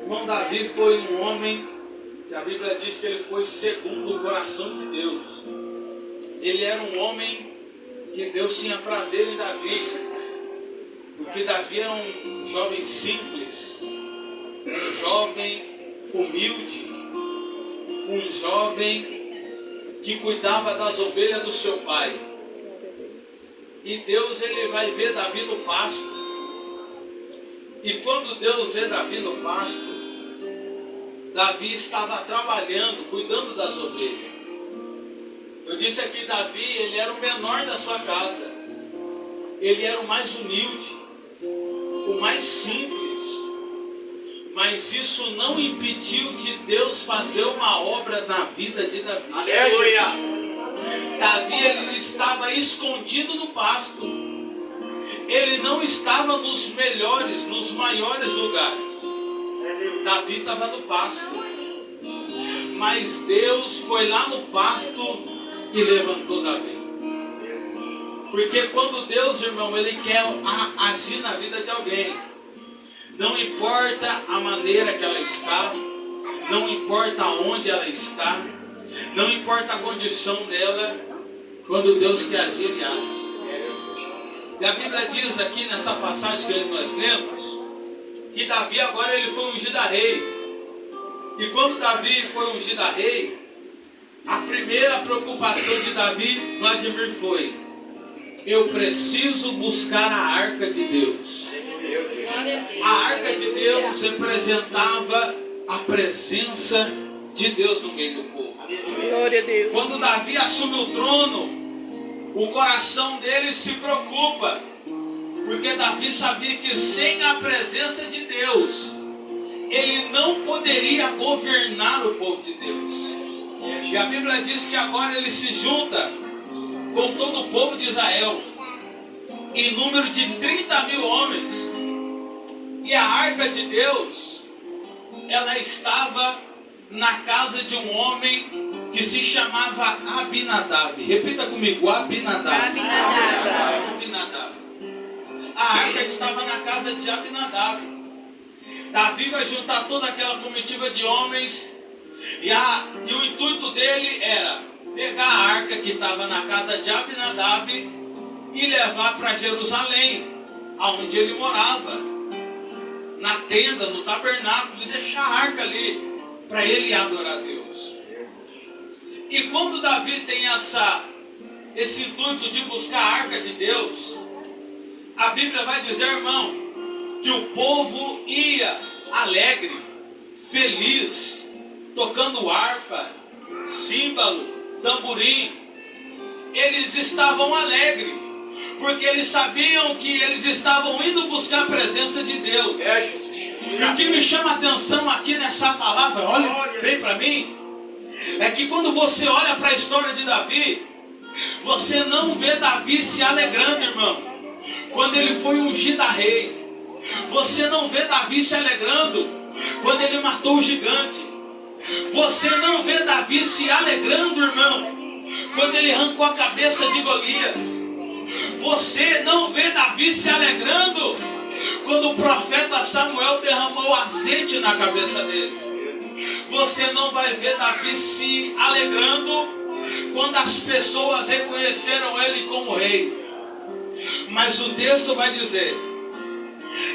Irmão, Davi foi um homem que a Bíblia diz que ele foi segundo o coração de Deus. Ele era um homem que Deus tinha prazer em Davi, porque Davi era um jovem simples, um jovem humilde, um jovem que cuidava das ovelhas do seu pai. E Deus, ele vai ver Davi no pasto. E quando Deus vê Davi no pasto, Davi estava trabalhando, cuidando das ovelhas. Eu disse aqui, Davi, ele era o menor da sua casa. Ele era o mais humilde, o mais simples. Mas isso não impediu de Deus fazer uma obra na vida de Davi. Aleluia! Davi, ele estava escondido no pasto. Ele não estava nos melhores, nos maiores lugares. Davi estava no pasto. Mas Deus foi lá no pasto e levantou Davi. Porque quando Deus, irmão, ele quer agir na vida de alguém, não importa a maneira que ela está, não importa onde ela está, não importa a condição dela, quando Deus quer agir, ele age. E a Bíblia diz aqui nessa passagem que nós lemos, que Davi agora ele foi ungido a rei. E quando Davi foi ungido a rei, a primeira preocupação de Davi, Vladimir, foi: eu preciso buscar a arca de Deus. A arca de Deus representava a presença de Deus no meio do povo. Glória a Deus. Quando Davi assume o trono, o coração dele se preocupa, porque Davi sabia que sem a presença de Deus, ele não poderia governar o povo de Deus. E a Bíblia diz que agora ele se junta com todo o povo de Israel, em número de 30.000 homens. E a arca de Deus, ela estava na casa de um homem que se chamava Abinadab. Repita comigo, Abinadab. Abinadab. A arca estava na casa de Abinadab. Davi vai juntar toda aquela comitiva de homens, e o intuito dele era pegar a arca que estava na casa de Abinadab e levar para Jerusalém, aonde ele morava, na tenda, no tabernáculo, e deixar a arca ali para ele adorar a Deus. E quando Davi tem esse intuito de buscar a arca de Deus, a Bíblia vai dizer, irmão, que o povo ia alegre, feliz, tocando harpa, símbolo, tamborim. Eles estavam alegres, porque eles sabiam que eles estavam indo buscar a presença de Deus. E o que me chama a atenção aqui nessa palavra, olha bem para mim, é que quando você olha para a história de Davi, você não vê Davi se alegrando, irmão, quando ele foi ungido a rei. Você não vê Davi se alegrando quando ele matou o gigante. Você não vê Davi se alegrando, irmão, quando ele arrancou a cabeça de Golias. Você não vê Davi se alegrando quando o profeta Samuel derramou azeite na cabeça dele. Você não vai ver Davi se alegrando quando as pessoas reconheceram ele como rei. Mas o texto vai dizer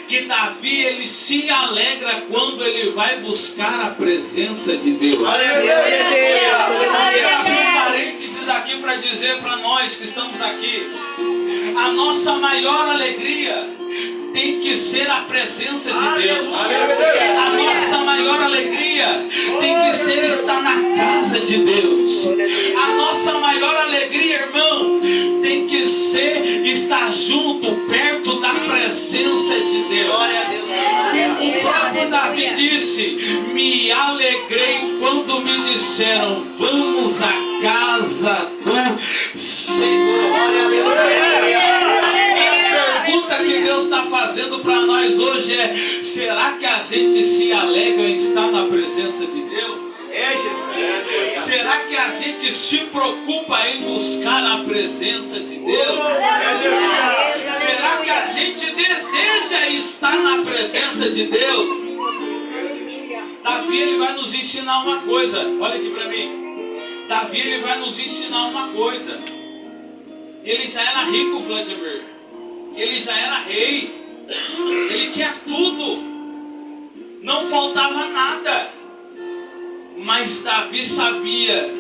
que Davi, ele se alegra quando ele vai buscar a presença de Deus. Eu quero abrir um parêntesis aqui para dizer para nós que estamos aqui: a nossa maior alegria tem que ser a presença de Deus. A nossa maior alegria tem que ser estar na casa de Deus. A nossa maior alegria, irmão, tem que ser estar junto, perto da presença de Deus. O próprio Davi disse: me alegrei quando me disseram, vamos à casa do Senhor. A pergunta que Deus está fazendo para nós hoje é: será que a gente se alegra em estar na presença de Deus? Será que a gente se preocupa em buscar a presença de Deus? Será que a gente deseja estar na presença de Deus? Davi, ele vai nos ensinar uma coisa. Olha aqui para mim. Davi, ele vai nos ensinar uma coisa. Ele já era rico, Vladimir. Ele já era rei. Ele tinha tudo. Não faltava nada. Mas Davi sabia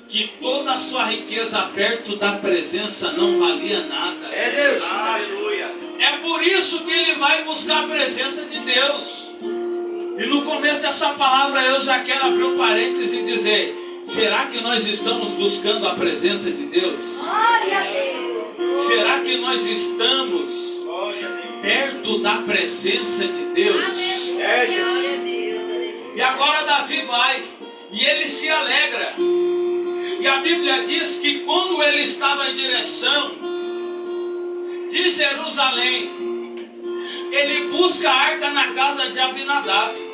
que toda a sua riqueza perto da presença não valia nada. É Deus. Aleluia. É por isso que ele vai buscar a presença de Deus. E no começo dessa palavra eu já quero abrir um parênteses e dizer: será que nós estamos buscando a presença de Deus? Glória a Deus. Será que nós estamos perto da presença de Deus? É Jesus. Glória a Deus. E agora Davi vai e ele se alegra. E a Bíblia diz que quando ele estava em direção de Jerusalém, ele busca a arca na casa de Abinadab.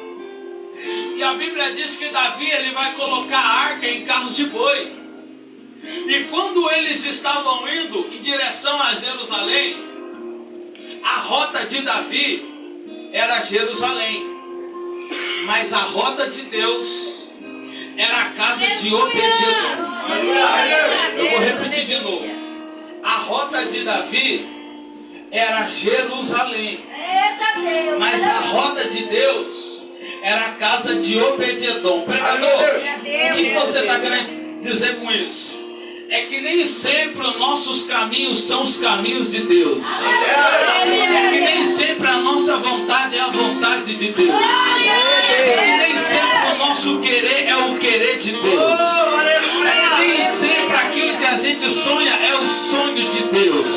E a Bíblia diz que Davi, ele vai colocar a arca em carros de boi. E quando eles estavam indo em direção a Jerusalém, a rota de Davi era Jerusalém, mas a rota de Deus era a casa de Obed-edom. Eu vou repetir de novo. A rota de Davi era Jerusalém, Eita Deus. mas a rota de Deus era a casa de Obed-edom. Pregador, o que você está querendo dizer com isso? É que nem sempre os nossos caminhos são os caminhos de Deus. É que nem sempre a nossa vontade é a vontade de Deus. É que nem sempre o nosso querer é o querer de Deus. É que nem sempre aquilo que a gente sonha é o sonho de Deus.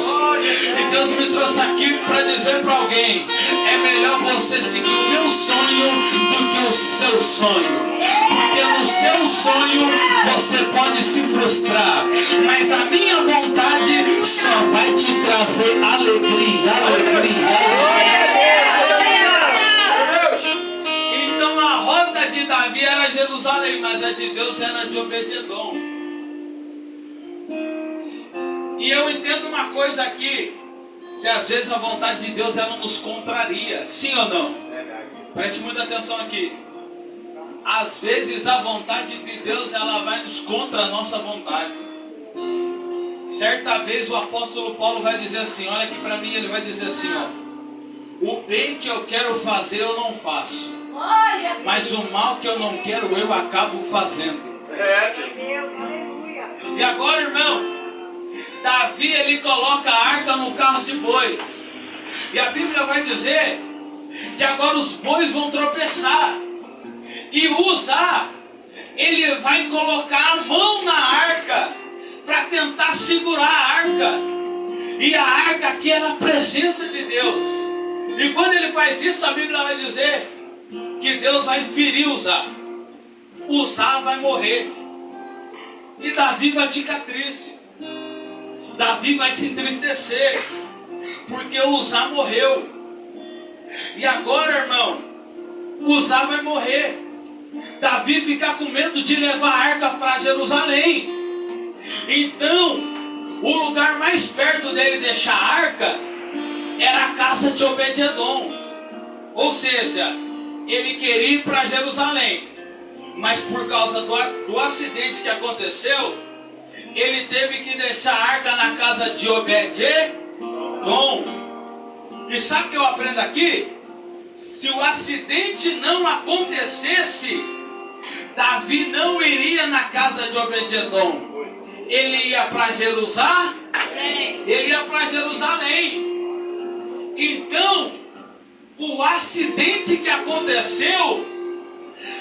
E Deus me trouxe aqui para dizer para alguém: é melhor você seguir o meu sonho do que o seu sonho. Porque no seu sonho você pode se frustrar, mas a minha vontade só vai te trazer alegria, alegria. Então a rota de Davi era Jerusalém, mas a de Deus era de Obed-edom. E eu entendo uma coisa aqui, que às vezes a vontade de Deus ela nos contraria, sim ou não? Preste muita atenção aqui. Às vezes a vontade de Deus ela vai nos contra a nossa vontade. Certa vez o apóstolo Paulo vai dizer assim, olha aqui para mim, ele vai dizer assim, ó: o bem que eu quero fazer eu não faço, mas o mal que eu não quero eu acabo fazendo. E agora, irmão, Davi ele coloca a arca no carro de boi. E a Bíblia vai dizer que agora os bois vão tropeçar. E Uzá, ele vai colocar a mão na arca para tentar segurar a arca. E a arca aqui era a presença de Deus. E quando ele faz isso, a Bíblia vai dizer que Deus vai ferir Uzá. Uzá vai morrer. E Davi vai ficar triste. Davi vai se entristecer, porque Uzá morreu. E agora, irmão, Uzá vai morrer. Davi fica com medo de levar a arca para Jerusalém. Então, o lugar mais perto dele deixar a arca era a casa de Obed-edom. Ou seja, ele queria ir para Jerusalém, mas por causa do acidente que aconteceu, ele teve que deixar a arca na casa de Obed-edom. E sabe o que eu aprendo aqui? Se o acidente não acontecesse, Davi não iria na casa de Obed-edom. Ele ia para Jerusalém. Ele ia para Jerusalém. Então, o acidente que aconteceu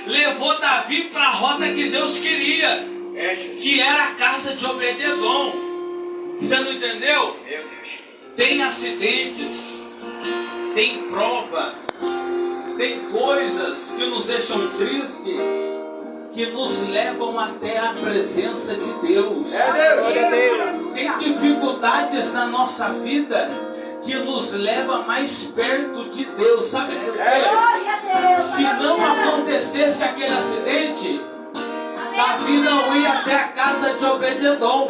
levou Davi para a rota que Deus queria, que era a casa de Obed-edom. Você não entendeu? Tem acidentes, tem prova, tem coisas que nos deixam tristes, que nos levam até a presença de Deus. Tem dificuldades na nossa vida que nos leva mais perto de Deus. Sabe por quê? Se não acontecesse aquele acidente, Davi não ia até a casa de Obed-edom.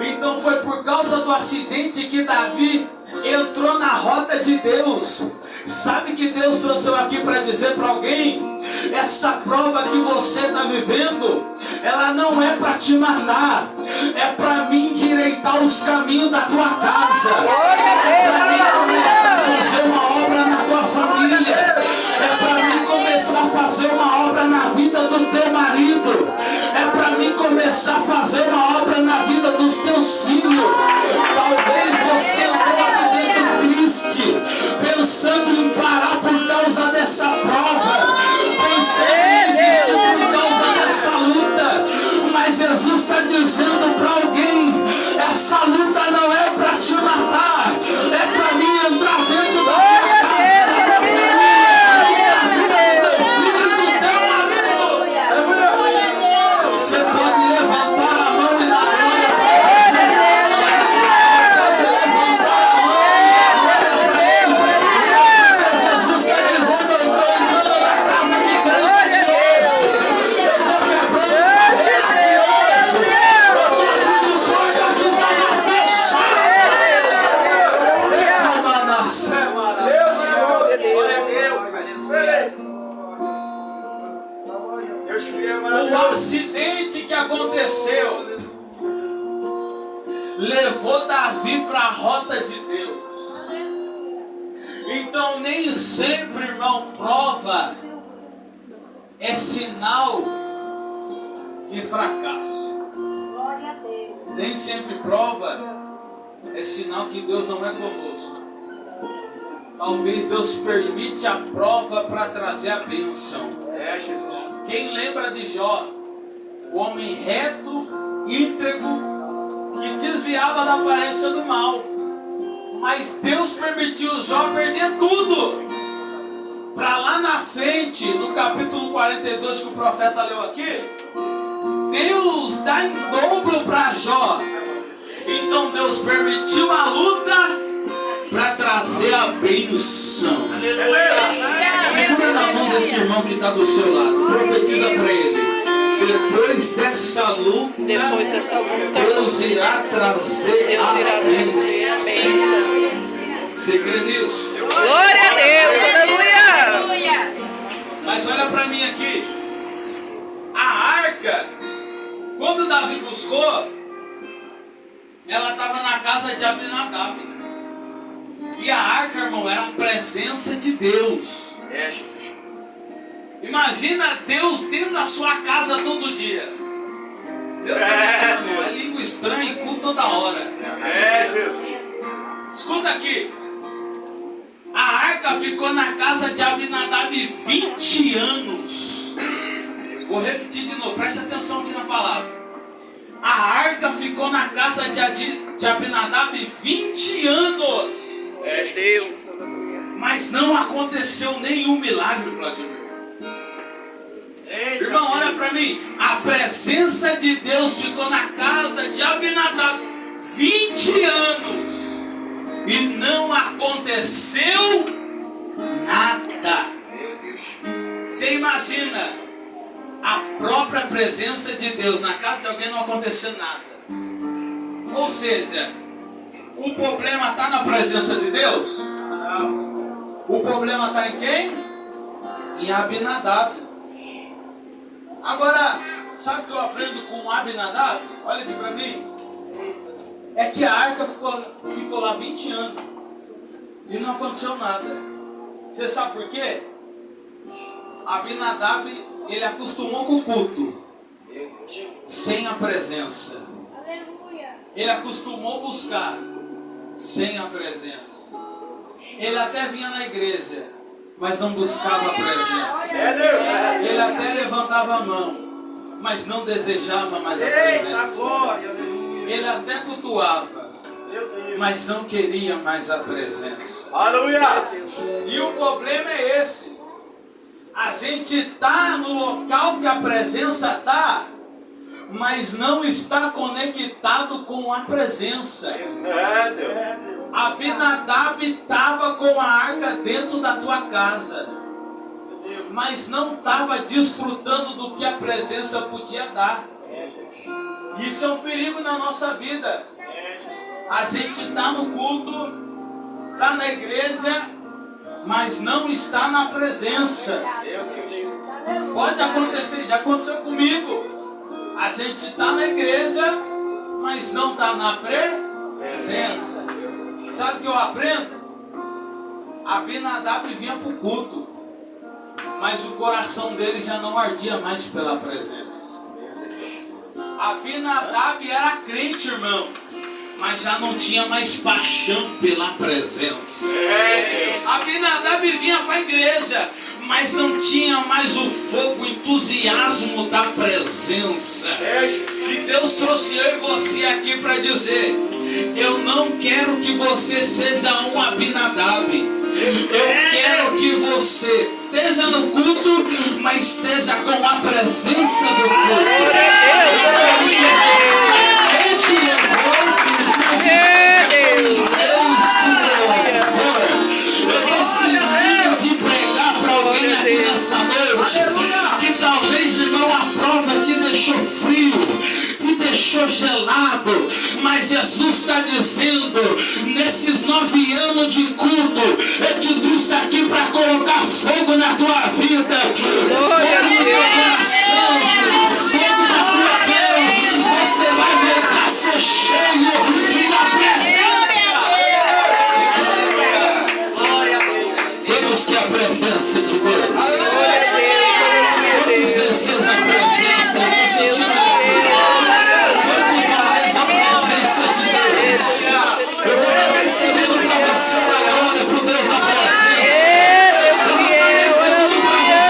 Então foi por causa do acidente que Davi entrou na rota de Deus. Sabe que Deus trouxe eu aqui para dizer para alguém: essa prova que você está vivendo, ela não é para te matar, é para mim endireitar os caminhos da tua casa, é para mim começar a fazer uma obra na tua família, é para mim começar a fazer uma obra na vida do teu marido, é para mim começar a fazer uma obra na vida dos teus filhos. Talvez você entrou aqui dentro triste, pensando em parar por causa dessa prova, pensando em desistir por causa dessa luta, mas Jesus está dizendo para alguém: essa luta não é para te matar, é para mim entrar dentro da tua casa, da tua família, da vida do teu filho, do teu marido. Você pode levantar a mão e dar glória para Jesus. Você pode levantar a mão e dar glória para Ele. Jesus está dizendo: eu estou entrando na casa de crente aqui hoje, eu estou quebrando barreira aqui hoje, eu estou abrindo porta que estava fechada. Reclama na semana. O acidente que aconteceu levou Davi para a rota de Deus. Então nem sempre, irmão, prova é sinal de fracasso. Glória a Deus. Nem sempre prova é sinal que Deus não é conosco. Talvez Deus permite a prova para trazer a bênção. Quem lembra de Jó? O homem reto, íntegro, que desviava da aparência do mal. Mas Deus permitiu Jó perder tudo. Para lá na frente, no capítulo 42 que o profeta leu aqui, Deus dá em dobro para Jó. Então Deus permitiu a luta para trazer a bênção. Segura na mão desse irmão que está do seu lado. Profetiza para ele: depois dessa luta, Deus irá trazer a bênção. Você crê nisso? Glória a Deus, aleluia. Aleluia. Mas olha para mim aqui. A arca, quando Davi buscou, ela estava na casa de Abinadab. E a arca, irmão, era a presença de Deus. Imagina Deus dentro da sua casa todo dia. Deus é língua estranha e culto toda hora. Escuta aqui. A arca ficou na casa de Abinadab 20 anos. Vou repetir de novo, preste atenção aqui na palavra. A arca ficou na casa de Abinadab 20 anos. Deus. Mas não aconteceu nenhum milagre, Vladimir. Irmão, olha para mim. A presença de Deus ficou na casa de Abinadab 20 anos. E não aconteceu nada. Você imagina a própria presença de Deus na casa de alguém, não aconteceu nada. Ou seja, o problema está na presença de Deus? O problema está em quem? Em Abinadab. Agora, sabe o que eu aprendo com Abinadab? Olha aqui para mim. É que a arca ficou lá 20 anos e não aconteceu nada. Você sabe por quê? Abinadab, ele acostumou com o culto sem a presença. Aleluia. Ele acostumou buscar sem a presença. Ele até vinha na igreja, mas não buscava a presença. Ele até levantava a mão, mas não desejava mais a presença. Ele até cultuava, mas não queria mais a presença. E o problema é esse. A gente está no local que a presença está, mas não está conectado com a presença. Abinadab estava com a arca dentro da tua casa, mas não estava desfrutando do que a presença podia dar. Isso é um perigo na nossa vida. A gente está no culto, está na igreja, mas não está na presença. Pode acontecer, já aconteceu comigo. A gente está na igreja, mas não está na presença. Sabe o que eu aprendo? Abinadab vinha para o culto, mas o coração dele já não ardia mais pela presença. Abinadab era crente, irmão, mas já não tinha mais paixão pela presença. Abinadab vinha para a igreja, mas não tinha mais o fogo, o entusiasmo da presença. E Deus trouxe eu e você aqui para dizer: eu não quero que você seja um Abinadab. Eu quero que você esteja no culto, mas esteja com a presença do culto. Quem te levou, mas eu estou sentindo de pregar para alguém aqui nessa noite, que talvez, irmão, a prova te deixou frio, te deixou gelado, mas Jesus está dizendo: nesses 9 anos de culto, eu te trouxe aqui para colocar fogo na tua vida, fogo no teu coração, fogo na tua pele. Você vai voltar a ser cheio da presença. Quantos que a presença de Deus? Quantos desejam a presença? Eu vou dar esse segundo para você da glória, para o Deus da presença. Eu vou dar esse segundo para você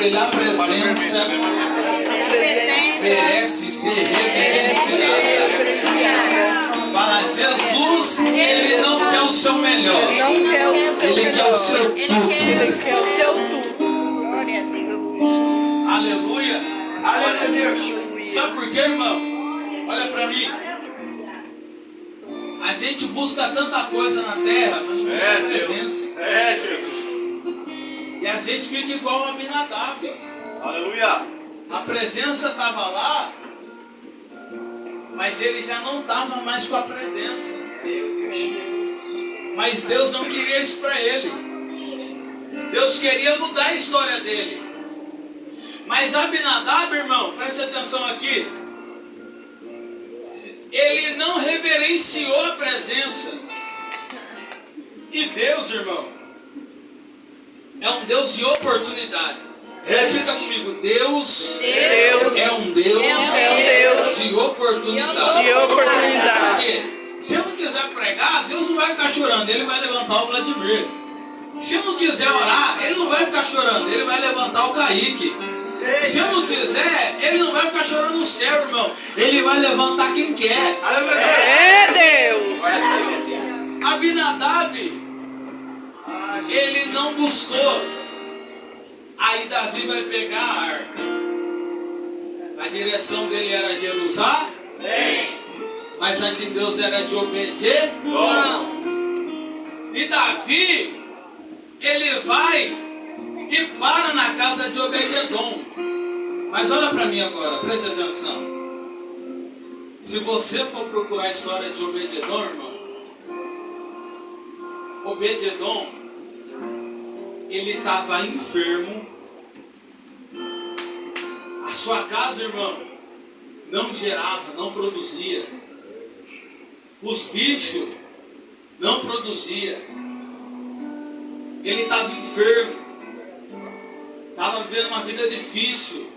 a presença merece ser reverenciada. Fala: Jesus, Ele não quer o seu melhor, Ele quer o seu tudo. Glória a Deus. Aleluia. Glória a Deus. Sabe por quê, irmão? Olha para mim. A gente busca tanta coisa na terra, mas não busca a presença. Jesus. E a gente fica igual a Abinadab. Aleluia. A presença estava lá, mas ele já não estava mais com a presença. Mas Deus não queria isso para ele. Deus queria mudar a história dele. Mas Abinadab, irmão, preste atenção aqui, ele não reverenciou a presença. E Deus, irmão, é um Deus de oportunidade. Repita comigo: Deus é um Deus de oportunidade. Porque se eu não quiser pregar, Deus não vai ficar chorando, Ele vai levantar o Vladimir. Se eu não quiser orar, Ele não vai ficar chorando, Ele vai levantar o Kaique. Se eu não quiser, Ele não vai ficar chorando no céu, irmão, Ele vai levantar quem quer. É Deus. Abinadab, ele não buscou. Aí Davi vai pegar a arca. A direção dele era Jerusalém, mas a de Deus era de Obed-edom. E Davi, ele vai e para na casa de Obed-edom. Mas olha para mim agora, preste atenção. Se você for procurar a história de Obed-edom, irmão, Obed-edom, ele estava enfermo. A sua casa, irmão, não gerava, não produzia. Os bichos não produziam. Ele estava enfermo. Estava vivendo uma vida difícil.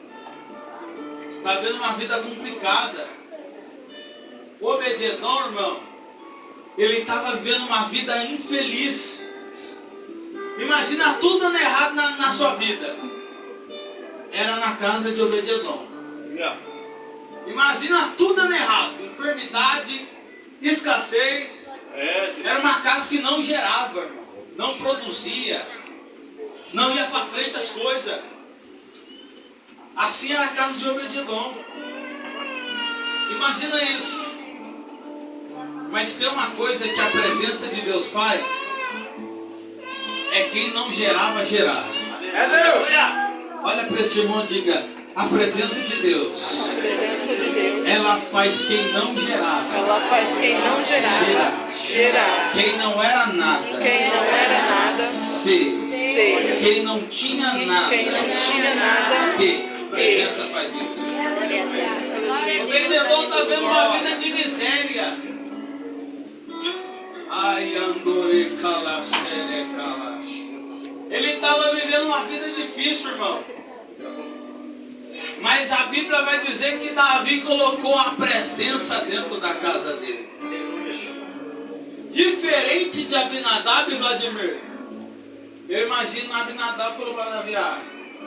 Estava vivendo uma vida complicada. Obed-edom, irmão, ele estava vivendo uma vida infeliz. Imagina tudo dando errado na sua vida. Era na casa de Obed-edom. Imagina tudo dando errado. Enfermidade, escassez. Era uma casa que não gerava, irmão. Não produzia. Não ia para frente as coisas. Assim era a casa de Obed-edom. Imagina isso. Mas tem uma coisa que a presença de Deus faz. É quem não gerava, gerar. É Deus. Olha para esse irmão e diga: a presença de Deus, A presença de Deus. ela faz quem não gerava, Ela faz quem não gerava. Gerar. quem não era nada, Quem não era nada. ser. Ser. Quem não tinha nada, Quem não tinha nada. ter. A presença faz isso. Obed-edom está vendo uma vida de miséria. Ai, andore calacere cala. Ele estava vivendo uma vida difícil, irmão. Mas a Bíblia vai dizer que Davi colocou a presença dentro da casa dele. Diferente de Abinadab e Vladimir. Eu imagino Abinadab falou para Davi: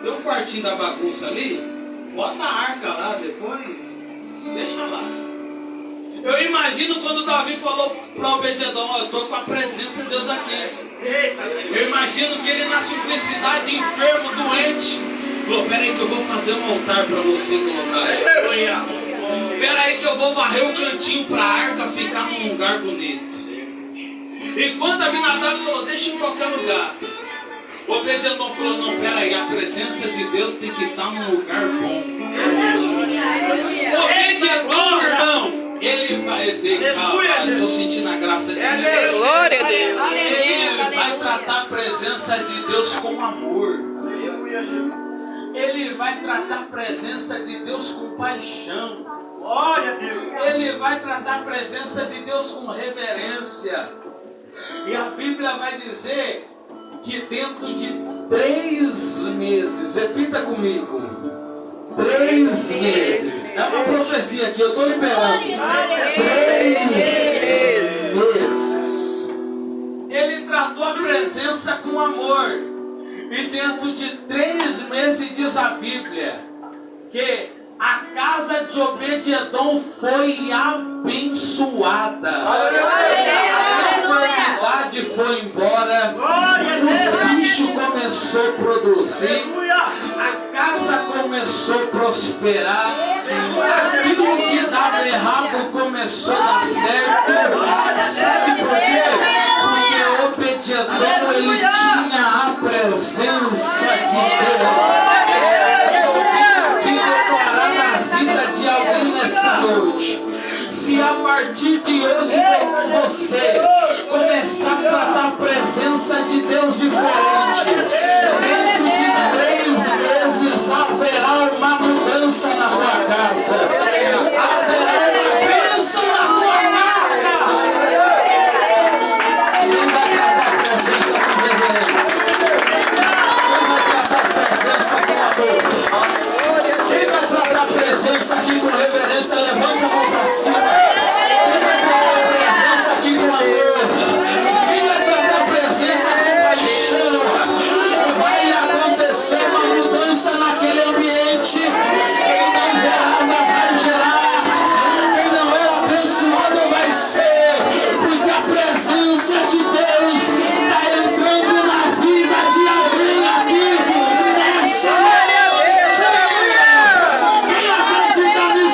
tem um quartinho da bagunça ali, bota a arca lá depois, deixa lá. Eu imagino quando Davi falou para Obed-edom: eu estou com a presença de Deus aqui. Eu imagino que ele, na simplicidade, enfermo, doente, falou: peraí que eu vou fazer um altar para você colocar aí. Peraí que eu vou varrer o cantinho para a arca ficar num lugar bonito. Enquanto Abinadab falou: deixa em qualquer lugar, Obed-edom falou: não, peraí, a presença de Deus tem que estar num lugar bom. Obed-edom, irmão, ele vai estou sentindo a graça de Deus. Glória a Deus. Ele vai tratar a presença de Deus com amor. Ele vai tratar a presença de Deus com paixão. Ele vai tratar a presença de Deus com reverência. E a Bíblia vai dizer que dentro de 3 meses, repita comigo, 3 meses, é uma profecia aqui, eu estou liberando, 3 meses, ele tratou a presença com amor, e dentro de 3 meses diz a Bíblia, que a casa de Obed-edom foi abençoada. A enfermidade foi embora. Os bichos começaram a produzir. A casa começou a prosperar. Aquilo que dava errado começou a dar certo. Sabe por quê? Porque Obed-edom, ele tinha a presença de Deus. Vida de alguém nessa noite. Se a partir de hoje você começar a tratar a presença de Deus diferente, dentro de 3 meses haverá uma mudança na tua casa. Haverá uma bênção na tua casa. Quem vai tratar a presença com reverência? Quem vai tratar a presença com amor? Quem vai tratar a presença aqui com reverência? Levante a mão para cima. Quem vai tratar a presença aqui com amor? Quem vai tratar a presença com paixão? Vai acontecer uma mudança naquele ambiente. Quem não gerava vai gerar. Quem não era abençoado vai ser. Porque a presença de Deus está entrando na vida de alguém aqui nessa noite.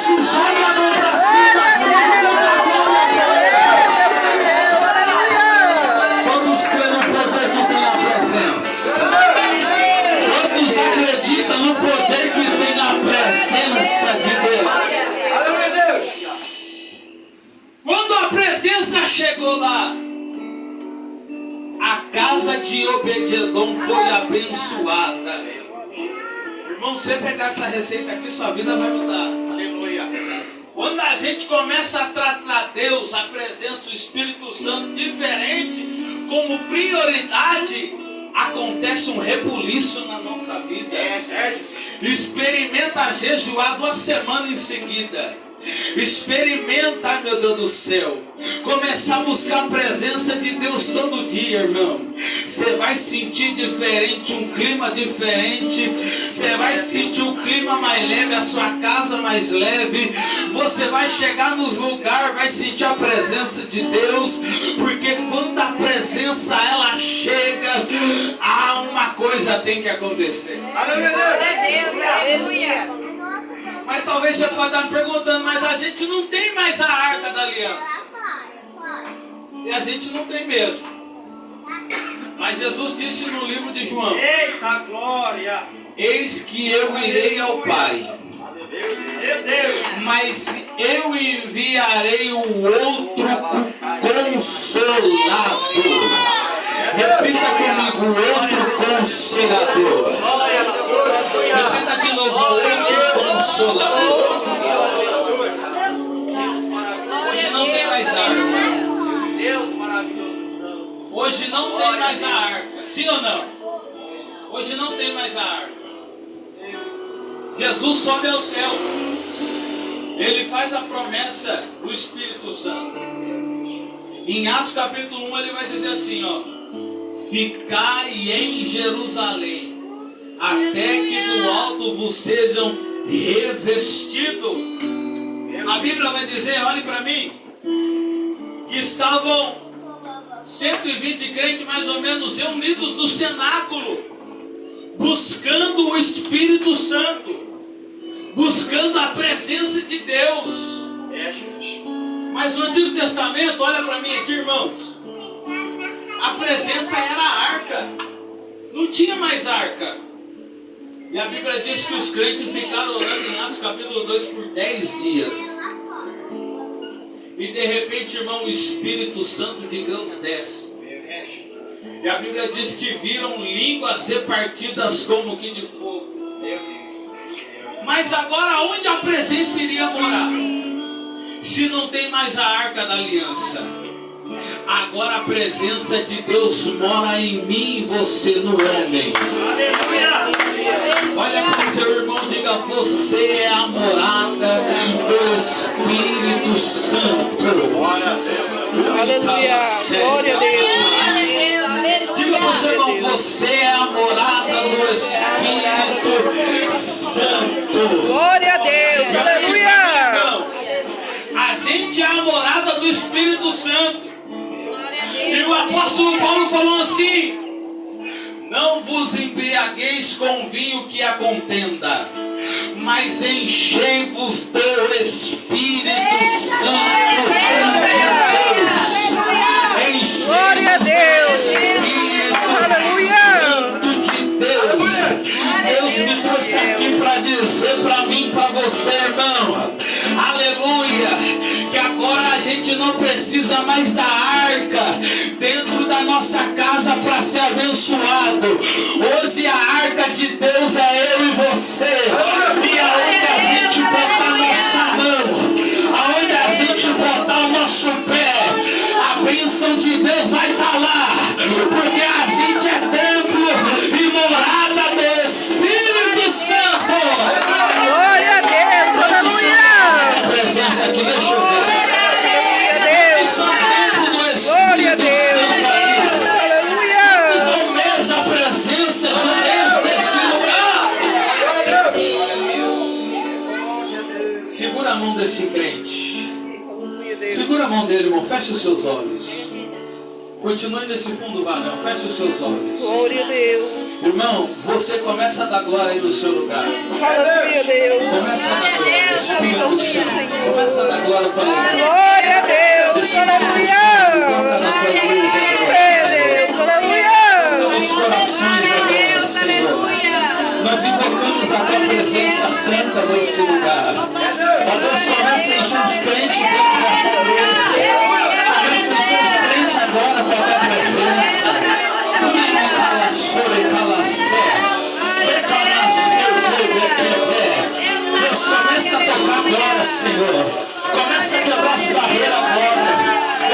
Joga a mão pra cima. Quantos creem no poder que tem a presença? Quantos acreditam no poder que tem a presença de Deus? Aleluia, Deus. Quando a presença chegou lá, a casa de Obed-edom foi abençoada. Irmão, se você pegar essa receita aqui, sua vida vai mudar. Quando a gente começa a tratar Deus, a presença, o Espírito Santo diferente, como prioridade, acontece um rebuliço na nossa vida. Experimenta jejuar 2 semanas em seguida. Experimenta, ai meu Deus do céu. Começar a buscar a presença de Deus todo dia, irmão. Você vai sentir diferente, um clima diferente. Você vai sentir um clima mais leve, a sua casa mais leve. Você vai chegar nos lugares, vai sentir a presença de Deus. Porque quando a presença ela chega, uma coisa tem que acontecer. Aleluia. Mas talvez você pode estar me perguntando, mas a gente não tem mais a Arca da Aliança. E a gente não tem mesmo. Mas Jesus disse no livro de João: Eita glória! eis que eu irei ao Pai, Meu Deus! mas eu enviarei o outro Consolador. Repita comigo: outro Consolador. Repita de novo: outro Consolador. Hoje não tem mais arca. Deus maravilhoso santo. Hoje não tem mais a arca. Sim ou não? Hoje não tem mais a arca. Jesus sobe ao céu. Ele faz a promessa do Espírito Santo. Em Atos capítulo 1 ele vai dizer assim, ó: ficai em Jerusalém, até que do alto vos sejam revestidos. A Bíblia vai dizer, olhe para mim, que estavam 120 crentes mais ou menos reunidos no cenáculo, buscando o Espírito Santo, buscando a presença de Deus. Jesus. Mas no Antigo Testamento, olha para mim aqui, irmãos, a presença era a arca, não tinha mais arca. E a Bíblia diz que os crentes ficaram orando em Atos capítulo 2 por 10 dias. E de repente, irmão, o Espírito Santo de Deus desce. E a Bíblia diz que viram línguas repartidas como que de fogo. Mas agora onde a presença iria morar? Se não tem mais a Arca da Aliança. Agora a presença de Deus mora em mim e você no homem. Aleluia! Olha para o seu irmão e diga: você é a morada do Espírito Santo. Aleluia. Glória a Deus. Diga para o seu irmão: você é a morada do Espírito Santo. Glória a Deus. Aleluia. A gente é a morada do Espírito Santo. E o apóstolo Paulo falou assim: não vos embriagueis com vinho que a contenda, mas enchei-vos do Espírito Santo de Deus. Glória a Deus. Aleluia. De Deus. Deus me trouxe aqui para dizer para mim, para você, irmão, aleluia, que agora a gente não precisa mais da arca dentro da nossa casa para ser abençoado. Hoje a arca de Deus é eu e você. E aonde a gente botar nossa mão, aonde a gente botar o nosso pé, a bênção de Deus vai estar lá, porque a gente é templo e morada do Espírito Santo. Glória a Deus. Aleluia. A presença aqui, deixa eu ver. Glória a Deus. Aleluia. São mesmo a presença de Deus nesse lugar. Segura a mão desse crente. Segura a mão dele, irmão. Feche os seus olhos. Continue nesse fundo vagão. Feche os seus olhos. Glória a Deus. Irmão, você começa a dar glória aí no seu lugar. Aleluia, Deus. Começa a dar glória. Espírito Santo. Começa a dar glória para ele. Glória a Deus. Aleluia. Toca na tua igreja agora. É Deus. Aleluia. Os corações agora, Senhor. Nós invocamos a tua presença santa nesse lugar. Ó Deus, começa a encher os crentes dentro dessa igreja. Começa a encher os crentes agora com a tua presença. Deus, começa a tocar agora, Senhor. Começa a quebrar as barreiras agora.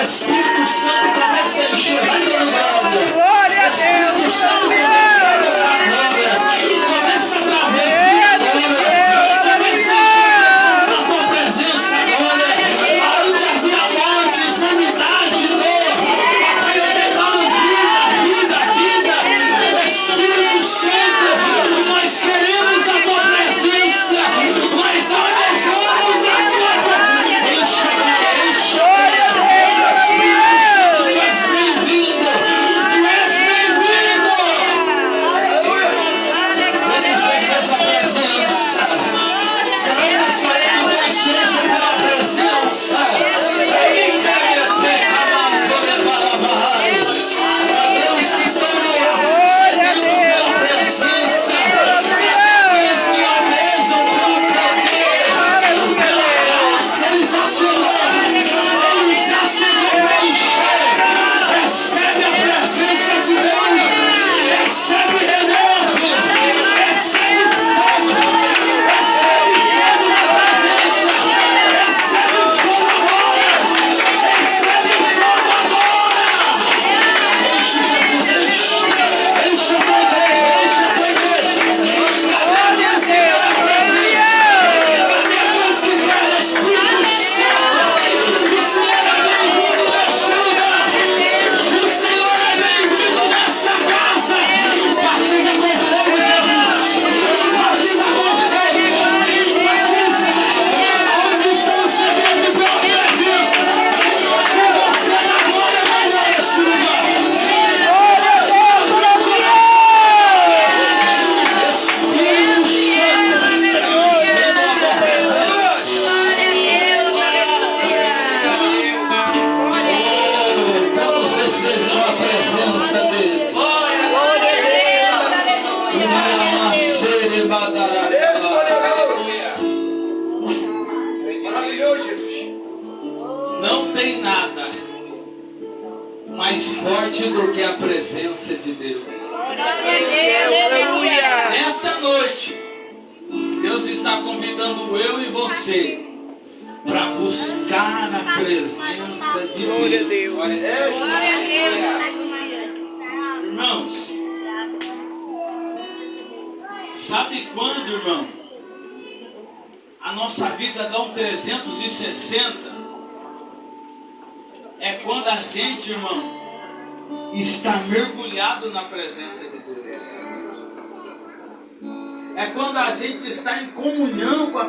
Espírito Santo, começa a encher aí no glória. Glória a Espírito Deus. Santo, começa a tocar glória. Começa a trazer vida agora. Começa a encher a tua presença agora. do que a presença de Deus. Aleluia. Nessa noite, Deus está convidando eu e você para buscar a presença de Glória a Deus. Deus. Irmãos, sabe quando, irmão, a nossa vida dá um 360? É quando a gente, irmão, está mergulhado na presença de Deus. É quando a gente está em comunhão com a